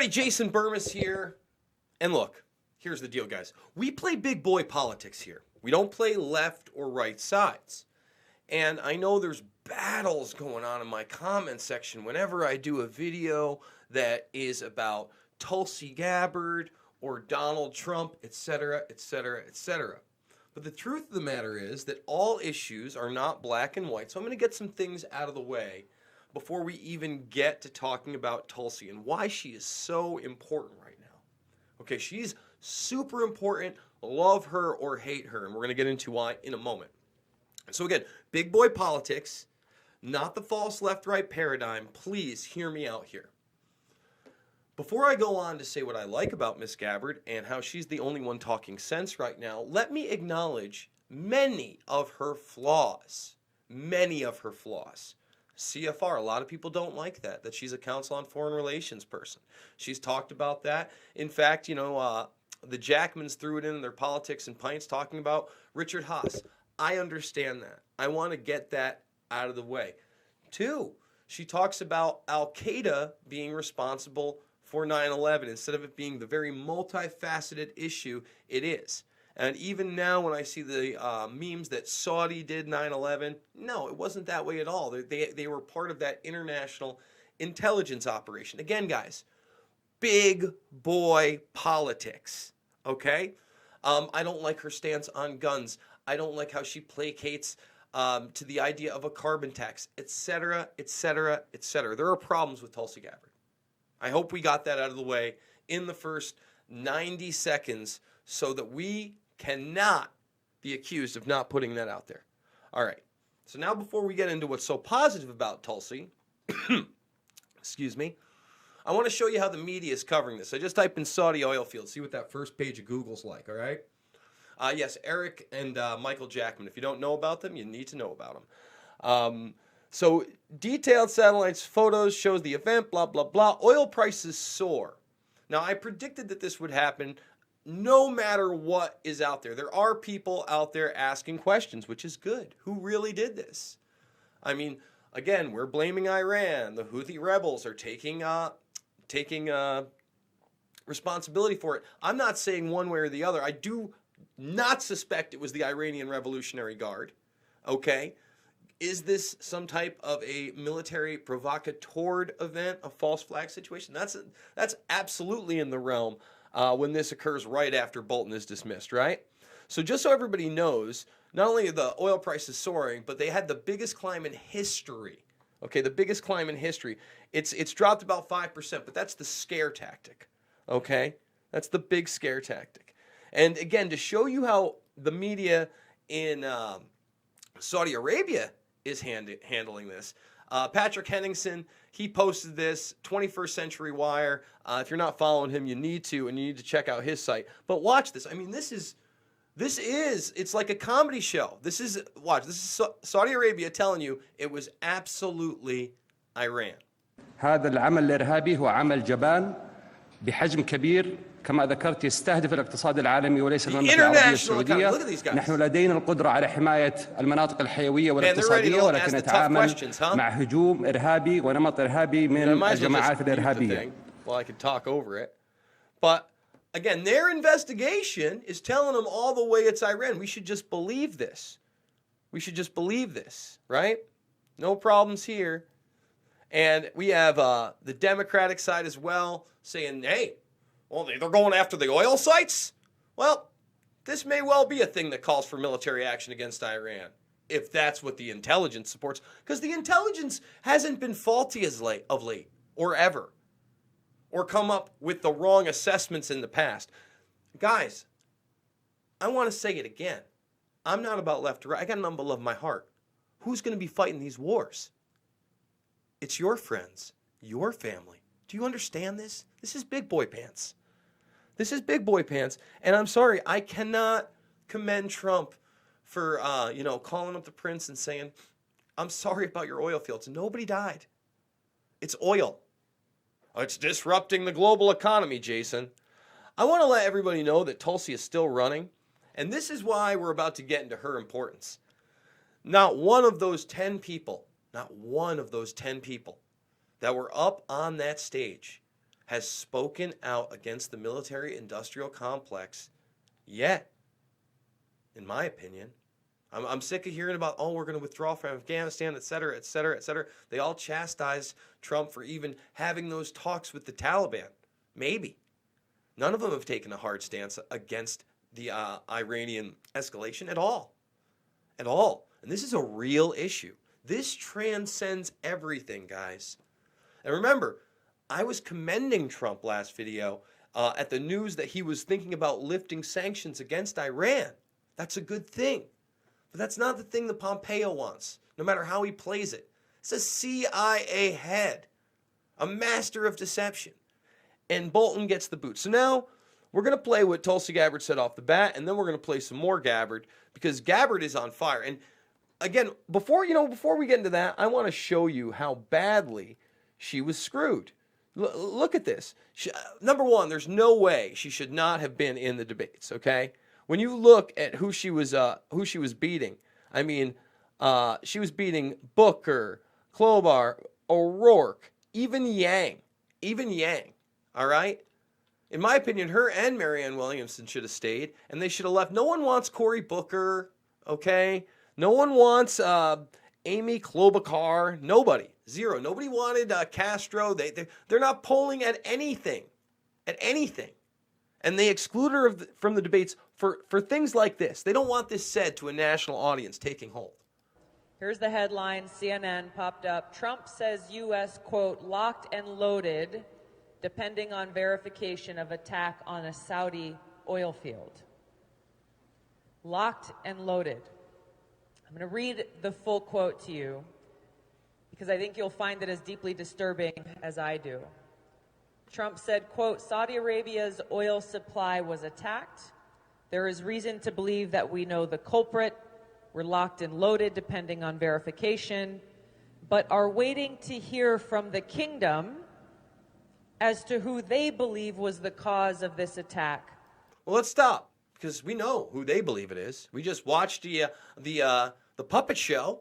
Everybody, Jason Burmis here. And look, here's the deal, guys. We play big boy politics here. We don't play left or right sides. And I know there's battles going on in my comment section whenever I do a video that is about Tulsi Gabbard or Donald Trump, etc., etc., etc. But the truth of the matter is that all issues are not black and white. So I'm going to get some things out of the way before we even get to talking about Tulsi and why she is so important right now. Okay, she's super important. Love her or hate her. And we're going to get into why in a moment. So again, big boy politics, not the false left-right paradigm. Please hear me out here. Before I go on to say what I like about Miss Gabbard and how she's the only one talking sense right now, let me acknowledge many of her flaws. Many of her flaws. CFR, a lot of people don't like that she's a Council on Foreign Relations person. She's talked about that. In fact, the Jackmans threw it in their Politics and Pints talking about Richard Haas. I understand that. I want to get that out of the way. 2, she talks about Al-Qaeda being responsible for 9/11 instead of it being the very multifaceted issue it is. And even now when I see the memes that Saudi did 9/11, no, it wasn't that way at all. They were part of that international intelligence operation. Again, guys, big boy politics, okay? I don't like her stance on guns. I don't like how she placates to the idea of a carbon tax, etc., etc., etc. There are problems with Tulsi Gabbard. I hope we got that out of the way in the first 90 seconds so that we cannot be accused of not putting that out there. All right. So now before we get into what's so positive about Tulsi, excuse me, I want to show you how the media is covering this. I just type in Saudi oil field, see what that first page of Google's like, all right? Yes, Eric and Michael Jackman. If you don't know about them, you need to know about them. So detailed satellites photos shows the event, blah, blah, blah. Oil prices soar. Now, I predicted that this would happen no matter what is out there. There are people out there asking questions, which is good. Who really did this? I mean, again, we're blaming Iran. The Houthi rebels are taking responsibility for it. I'm not saying one way or the other. I do not suspect it was the Iranian Revolutionary Guard. Okay? Is this some type of a military provocateur event, a false flag situation? That's absolutely in the realm when this occurs right after Bolton is dismissed, right? So just so everybody knows, not only are the oil prices soaring, but they had the biggest climb in history. Okay, the biggest climb in history. It's dropped about 5%, but that's the scare tactic. Okay? That's the big scare tactic. And again, to show you how the media in Saudi Arabia is handling this, Patrick Henningsen, he posted this, 21st Century Wire. If you're not following him, you need to, and you need to check out his site. But watch this. I mean, this is, it's like a comedy show. This is Saudi Arabia telling you it was absolutely Iran. هذا العمل الإرهابي هو عمل جبان بحجم كبير كما ذكرت يستهدف الاقتصاد العالمي وليس المملكة العربية السعودية. نحن لدينا القدرة على حماية المناطق الحيوية والاقتصادية ولكن نتعامل مع هجوم إرهابي ونمط إرهابي من الجماعات الإرهابية. Well, I could talk over it. But again, their investigation is telling them all the way it's Iran. We should just believe this. We should just believe this, right? No problems here. And we have the Democratic side as well saying, hey, well, they're going after the oil sites? Well, this may well be a thing that calls for military action against Iran, if that's what the intelligence supports. Because the intelligence hasn't been faulty of late, or ever, or come up with the wrong assessments in the past. Guys, I want to say it again. I'm not about left or right. I got nothing but love in my heart. Who's going to be fighting these wars? It's your friends, your family. Do you understand this? This is big boy pants. This is big boy pants. And I'm sorry, I cannot commend Trump for, calling up the prince and saying, I'm sorry about your oil fields. Nobody died. It's oil. It's disrupting the global economy, Jason. I want to let everybody know that Tulsi is still running. And this is why we're about to get into her importance. Not one of those 10 people that were up on that stage has spoken out against the military-industrial complex yet, in my opinion. I'm sick of hearing about, oh, we're going to withdraw from Afghanistan, et cetera, et cetera, et cetera. They all chastise Trump for even having those talks with the Taliban. Maybe. None of them have taken a hard stance against the Iranian escalation at all. At all. And this is a real issue. This transcends everything, guys. And remember, I was commending Trump last video at the news that he was thinking about lifting sanctions against Iran. That's a good thing. But that's not the thing that Pompeo wants, no matter how he plays it. It's a CIA head, a master of deception. And Bolton gets the boot. So now we're going to play what Tulsi Gabbard said off the bat, and then we're going to play some more Gabbard, because Gabbard is on fire. And again, before we get into that, I want to show you how badly she was screwed. Look at this. Number one, there's no way she should not have been in the debates, okay? When you look at who she was beating, I mean, she was beating Booker, Klobuchar, O'Rourke, even Yang, all right? In my opinion, her and Marianne Williamson should have stayed, and they should have left. No one wants Cory Booker, okay? No one wants Amy Klobuchar. Nobody. Zero. Nobody wanted Castro. They're not polling at anything. And they exclude her from the debates for things like this. They don't want this said to a national audience taking hold. Here's the headline. CNN popped up. Trump says U.S., quote, locked and loaded, depending on verification of attack on a Saudi oil field. Locked and loaded. I'm going to read the full quote to you because I think you'll find it as deeply disturbing as I do. Trump said, quote, Saudi Arabia's oil supply was attacked. There is reason to believe that we know the culprit. We're locked and loaded depending on verification, but are waiting to hear from the kingdom as to who they believe was the cause of this attack. Well, let's stop, because we know who they believe it is. We just watched the puppet show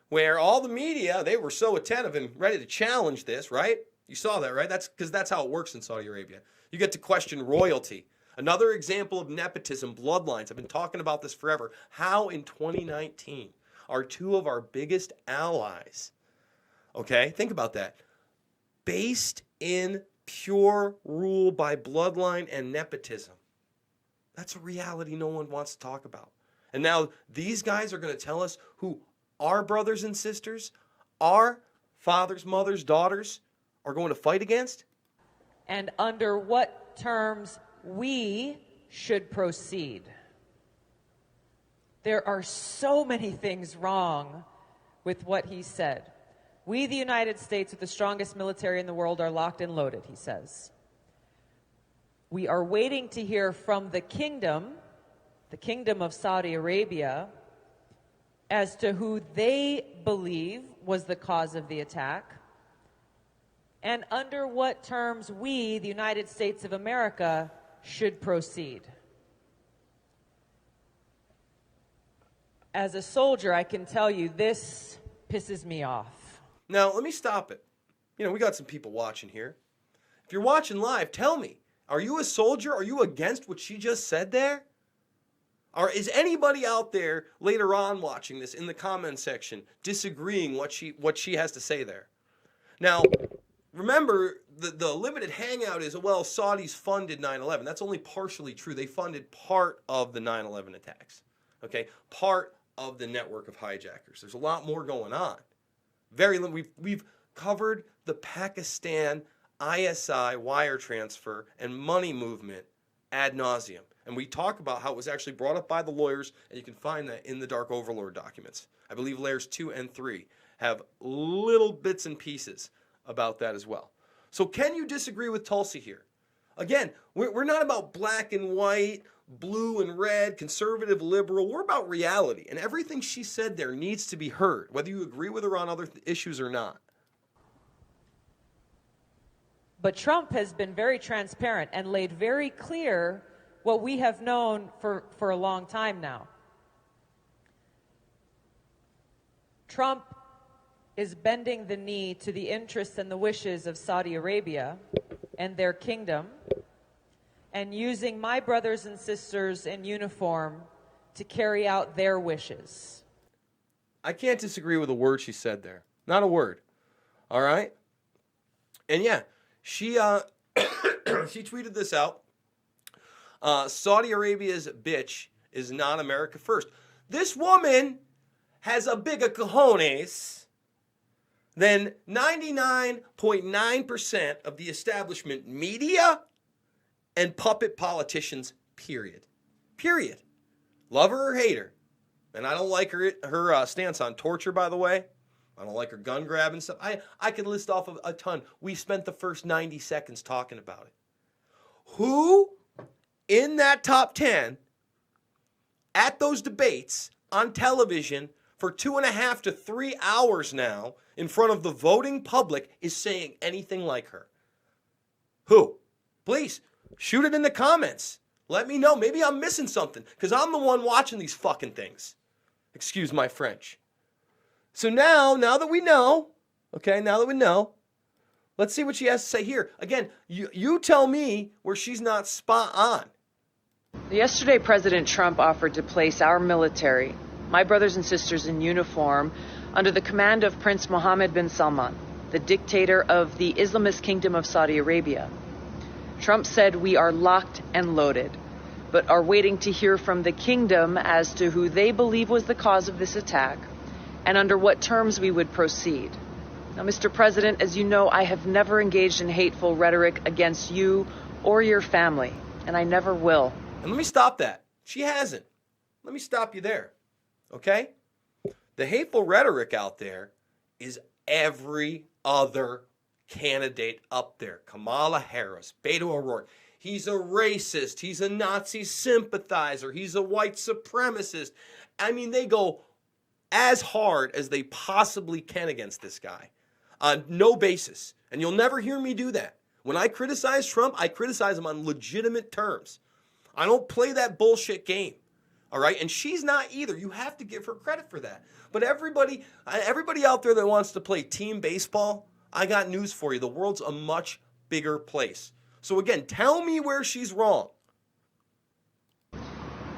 where all the media, they were so attentive and ready to challenge this, right? You saw that, right? That's because that's how it works in Saudi Arabia. You get to question royalty. Another example of nepotism, bloodlines. I've been talking about this forever. How in 2019 are two of our biggest allies, okay, think about that, based in pure rule by bloodline and nepotism. That's a reality no one wants to talk about. And now these guys are going to tell us who our brothers and sisters, our fathers, mothers, daughters are going to fight against? And under what terms we should proceed. There are so many things wrong with what he said. We, the United States, with the strongest military in the world, are locked and loaded, he says. We are waiting to hear from the kingdom of Saudi Arabia, as to who they believe was the cause of the attack, and under what terms we, the United States of America, should proceed. As a soldier, I can tell you this pisses me off. Now, let me stop it. You know, we got some people watching here. If you're watching live, tell me, are you a soldier? Are you against what she just said there? Or is anybody out there later on watching this in the comment section disagreeing what she has to say there? Now, remember, the limited hangout is, well, Saudis funded 9/11. That's only partially true. They funded part of the 9/11 attacks, okay? Part of the network of hijackers. There's a lot more going on. We've covered the Pakistan ISI wire transfer and money movement ad nauseum. And we talk about how it was actually brought up by the lawyers, and you can find that in the Dark Overlord documents. I believe layers 2 and 3 have little bits and pieces about that as well. So can you disagree with Tulsi here? Again, we're not about black and white, blue and red, conservative, liberal. We're about reality. And everything she said there needs to be heard, whether you agree with her on other issues or not. But Trump has been very transparent and laid very clear what we have known for a long time now. Trump is bending the knee to the interests and the wishes of Saudi Arabia and their kingdom, and using my brothers and sisters in uniform to carry out their wishes. I can't disagree with a word she said there. Not a word. All right? And yeah, she she tweeted this out. Saudi Arabia's bitch is not America first. This woman has a bigger cojones than 99.9% of the establishment media and puppet politicians, period. Period. Love her or hate her. And I don't like her stance on torture, by the way. I don't like her gun grab and stuff. I could list off a ton. We spent the first 90 seconds talking about it. Who in that top 10 at those debates on television for 2.5 to 3 hours now in front of the voting public is saying anything like her? Who? Please, shoot it in the comments. Let me know. Maybe I'm missing something because I'm the one watching these fucking things. Excuse my French. So now that we know, let's see what she has to say here. Again, you tell me where she's not spot on. Yesterday, President Trump offered to place our military, my brothers and sisters in uniform, under the command of Prince Mohammed bin Salman, the dictator of the Islamist Kingdom of Saudi Arabia. Trump said we are locked and loaded, but are waiting to hear from the kingdom as to who they believe was the cause of this attack and under what terms we would proceed. Now, Mr. President, as you know, I have never engaged in hateful rhetoric against you or your family, and I never will. And let me stop that. She hasn't. Let me stop you there. Okay? The hateful rhetoric out there is every other candidate up there. Kamala Harris, Beto O'Rourke. He's a racist. He's a Nazi sympathizer. He's a white supremacist. I mean, they go as hard as they possibly can against this guy on no basis. And you'll never hear me do that. When I criticize Trump, I criticize him on legitimate terms. I don't play that bullshit game. All right? And she's not either. You have to give her credit for that. But everybody out there that wants to play team baseball, I got news for you. The world's a much bigger place. So again, tell me where she's wrong.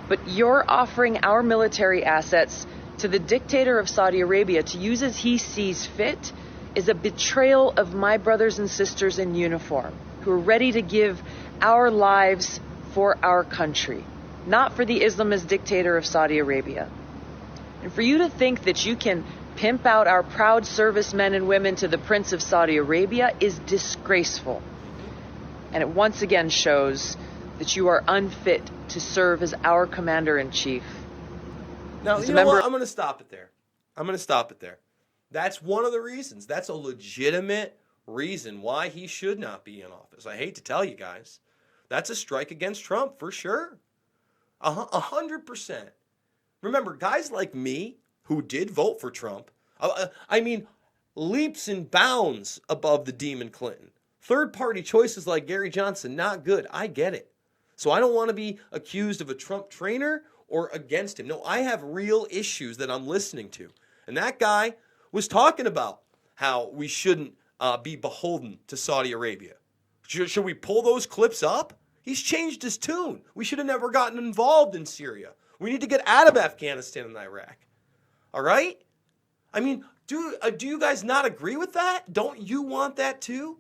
But you're offering our military assets to the dictator of Saudi Arabia to use as he sees fit is a betrayal of my brothers and sisters in uniform who are ready to give our lives for our country, not for the Islamist dictator of Saudi Arabia. And for you to think that you can pimp out our proud servicemen and women to the Prince of Saudi Arabia is disgraceful. And it once again shows that you are unfit to serve as our commander-in-chief. Now, you know what? I'm going to stop it there. That's one of the reasons. That's a legitimate reason why he should not be in office. I hate to tell you guys. That's a strike against Trump for sure. 100%. Remember, guys like me who did vote for Trump, I mean, leaps and bounds above the demon Clinton. Third-party choices like Gary Johnson, not good. I get it. So I don't want to be accused of a Trump trainer or against him. No, I have real issues that I'm listening to. And that guy was talking about how we shouldn't be beholden to Saudi Arabia. Should we pull those clips up? He's changed his tune. We should have never gotten involved in Syria. We need to get out of Afghanistan and Iraq. All right? I mean, do you guys not agree with that? Don't you want that too?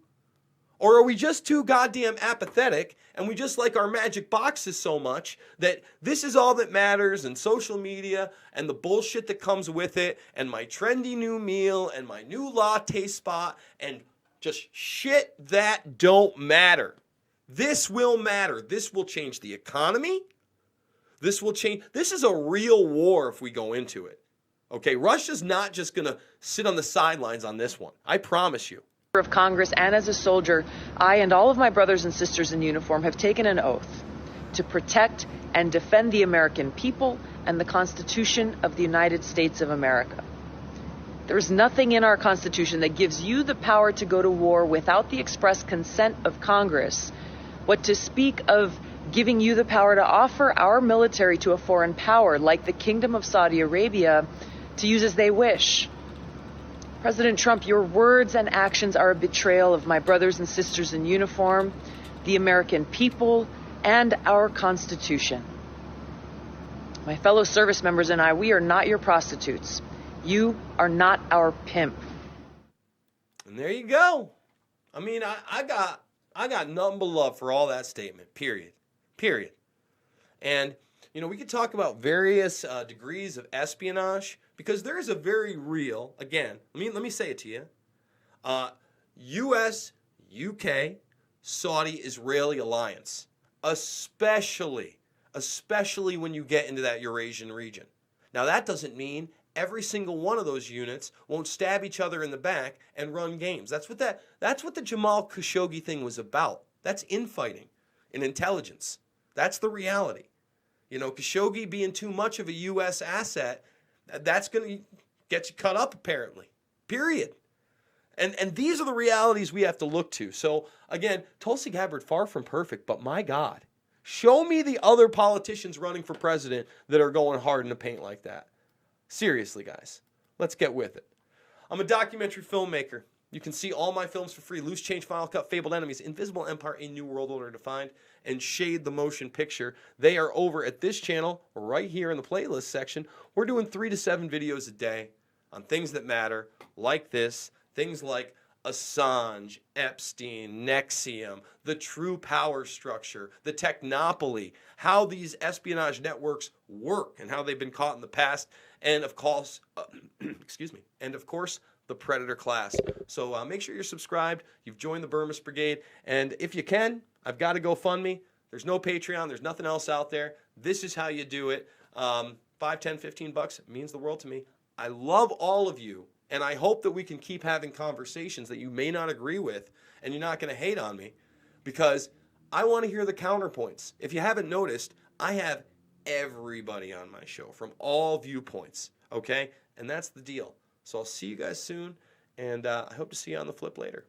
Or are we just too goddamn apathetic and we just like our magic boxes so much that this is all that matters and social media and the bullshit that comes with it and my trendy new meal and my new latte spot and just shit that don't matter. This will matter. This will change the economy. This will change. This is a real war if we go into it. Okay, Russia's not just going to sit on the sidelines on this one. I promise you. Of Congress and as a soldier, I and all of my brothers and sisters in uniform have taken an oath to protect and defend the American people and the Constitution of the United States of America. There is nothing in our Constitution that gives you the power to go to war without the express consent of Congress. What to speak of giving you the power to offer our military to a foreign power like the Kingdom of Saudi Arabia to use as they wish. President Trump, your words and actions are a betrayal of my brothers and sisters in uniform, the American people, and our Constitution. My fellow service members and I, we are not your prostitutes. You are not our pimp. And there you go. I mean, I got nothing but love for all that statement, period. Period. And, you know, we could talk about various degrees of espionage, because there is a very real, again, let me say it to you, U.S., UK, Saudi-Israeli alliance, especially when you get into that Eurasian region. Now, that doesn't mean every single one of those units won't stab each other in the back and run games. That's what the Jamal Khashoggi thing was about. That's infighting and intelligence. That's the reality. You know, Khashoggi being too much of a U.S. asset, that's going to get you cut up, apparently. Period. And these are the realities we have to look to. So, again, Tulsi Gabbard, far from perfect, but my God, show me the other politicians running for president that are going hard in the paint like that. Seriously, guys, let's get with it. I'm a documentary filmmaker. You can see all my films for free. Loose Change, Final Cut, Fabled Enemies, Invisible Empire, A New World Order Defined, and Shade the Motion Picture. They are over at this channel right here in the playlist section. We're doing 3 to 7 videos a day on things that matter, like this. Things like Assange, Epstein, Nexium, the true power structure, the technopoly, how these espionage networks work and how they've been caught in the past, and of course, the predator class. So make sure you're subscribed. You've joined the Burmese Brigade, and if you can, I've got to GoFundMe. There's no Patreon. There's nothing else out there. This is how you do it. $5, $10, $15 means the world to me. I love all of you. And I hope that we can keep having conversations that you may not agree with and you're not going to hate on me, because I want to hear the counterpoints. If you haven't noticed, I have everybody on my show from all viewpoints, okay? And that's the deal. So I'll see you guys soon, and I hope to see you on the flip later.